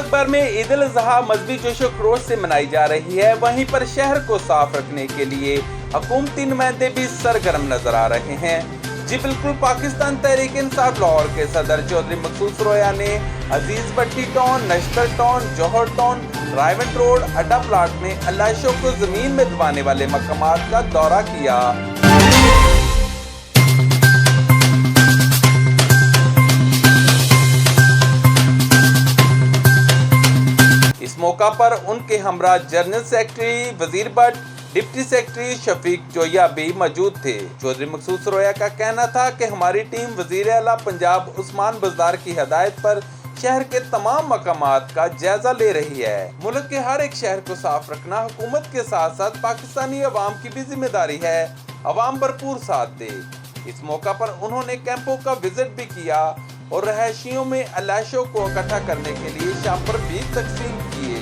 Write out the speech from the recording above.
मुल्क भर में ईद उल अज़हा मजहबी जोशो खरोश से मनाई जा रही है। वहीं पर शहर को साफ रखने के लिए हुकूमती नुमाइंदे भी सरगर्म नजर आ रहे हैं। जी बिल्कुल, पाकिस्तान तहरीक इंसाफ लाहौर के सदर चौधरी मकसूद रोया ने अजीज भट्टी टाउन, नश्तर टाउन, जौहर टाउन, रायवंड रोड, अड्डा प्लाट में अलाइशों को जमीन में दबाने वाले मकामात का दौरा किया। इस मौका पर उनके हमरा जनरल सेक्रेटरी वजीर भट्ट, डिप्टी सेक्रेटरी शफीक जोया भी मौजूद थे। चौधरी मकसूद रोया का कहना था कि हमारी टीम वजीर आला पंजाब उस्मान बज़दार की हिदायत पर शहर के तमाम मकामात का जायजा ले रही है। मुल्क के हर एक शहर को साफ रखना हुकूमत के साथ साथ पाकिस्तानी अवाम की भी जिम्मेदारी है। अवाम भरपूर साथ दे। इस मौका पर उन्होंने कैंपों का विजिट भी किया और रहायशियों में अलाइशों को इकट्ठा करने के लिए शापर भी तकसीम किए।